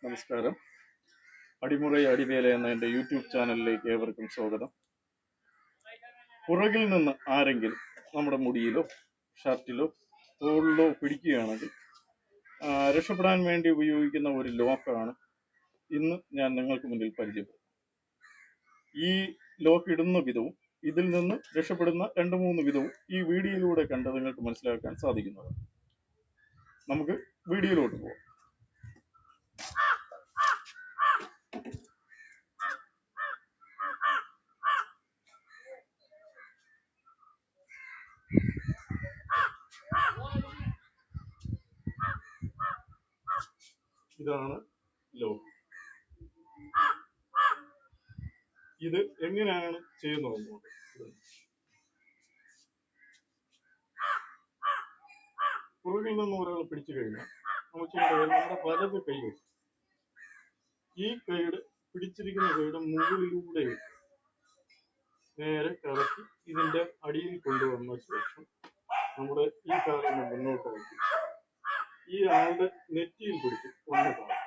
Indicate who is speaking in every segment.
Speaker 1: നമസ്കാരം. അടിമുറൈ അടിവേല എന്ന എൻ്റെ യൂട്യൂബ് ചാനലിലേക്ക് ഏവർക്കും സ്വാഗതം. പുറകിൽ നിന്ന് ആരെങ്കിലും നമ്മുടെ മുടിയിലോ ഷർട്ടിലോ തോളിലോ പിടിക്കുകയാണെങ്കിൽ രക്ഷപ്പെടാൻ വേണ്ടി ഉപയോഗിക്കുന്ന ഒരു ലോക്കാണ് ഇന്ന് ഞാൻ നിങ്ങൾക്ക് മുന്നിൽ പരിചയപ്പെടുത്തുന്നത്. ഈ ലോക്ക് ഇടുന്ന വിധവും ഇതിൽ നിന്ന് രക്ഷപ്പെടുന്ന 2-3 വിധവും ഈ വീഡിയോയിലൂടെ കണ്ട് നിങ്ങൾക്ക് മനസ്സിലാക്കാൻ സാധിക്കുന്നതാണ്. നമുക്ക് വീഡിയോയിലോട്ട് പോകാം. ഇതാണ് ലോക്ക്. ഇത് എങ്ങനെയാണ് ചെയ്യുന്നത്? പുറകിൽ നിന്ന് ഒരാൾ പിടിച്ചു കഴിഞ്ഞാൽ നമുക്ക് നമ്മുടെ വലത് കൈ ഈ കൈയുടെ പിടിച്ചിരിക്കുന്ന കൈയുടെ മുകളിലൂടെ നേരെ കറക്കി ഇതിന്റെ അടിയിൽ കൊണ്ടുവന്ന ശേഷം നമ്മുടെ ഈ കാലം മുന്നോട്ട് വയ്ക്കും. ഈ ആളുടെ നെറ്റിയിൽ പിടിച്ച് ഒന്ന് കാണും.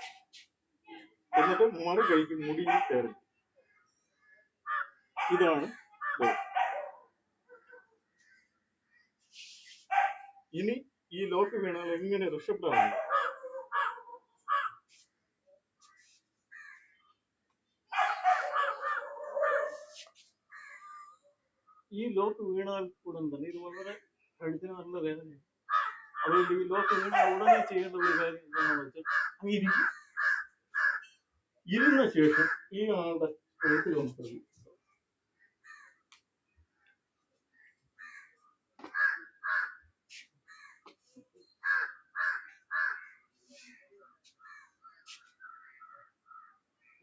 Speaker 1: എന്നിട്ട് മറു കൈക്ക് മുടിയിൽ കയറി. ഇതാണ് ലോക്ക്. ഇനി ഈ ലോക്ക് വീണാൽ എങ്ങനെ രക്ഷപ്പെടാൻ? ഈ ലോക്ക് വീണാൽ ഉടൻ തന്നെ ഇത് വളരെ കഴുത്തിന് നല്ല വേദനയാണ്. അതുകൊണ്ട് ഈ ലോക്ക് വീണാൽ ഉടനെ ചെയ്യേണ്ട ഒരു കാര്യം എന്താണെന്ന് വെച്ചാൽ ഇരുന്ന ശേഷം ഈ ആളുടെ കഴുത്തിൽ ഒന്ന്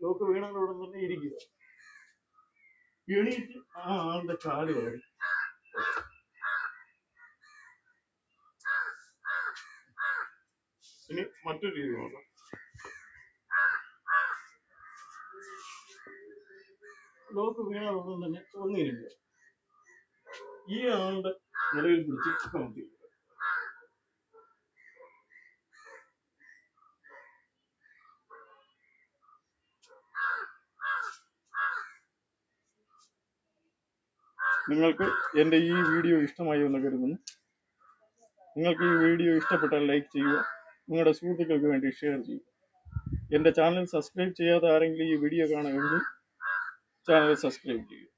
Speaker 1: ലോക്ക് വീണാൽ ഉടൻ തന്നെ ഇരിക്കുക. എണീറ്റ് ആ ആളുടെ കാല് വരെ ഇനി മറ്റൊരു രീതി നോക്കാം. ലോക്ക് വീണാൽ ഉടൻ തന്നെ ഒന്നിരിക്കുക. ഈ ആളുടെ നിലയിൽ പിടിച്ച് കമത്തി. നിങ്ങൾക്ക് എൻ്റെ ഈ വീഡിയോ ഇഷ്ടമായി എന്ന് കരുതുന്നു. നിങ്ങൾക്ക് ഈ വീഡിയോ ഇഷ്ടപ്പെട്ടാൽ ലൈക്ക് ചെയ്യുക, നിങ്ങളുടെ സുഹൃത്തുക്കൾക്ക് വേണ്ടി ഷെയർ ചെയ്യുക. എൻ്റെ ചാനൽ സബ്സ്ക്രൈബ് ചെയ്യാതെ ആരെങ്കിലും ഈ വീഡിയോ കാണുമെങ്കിൽ ചാനൽ സബ്സ്ക്രൈബ് ചെയ്യുക.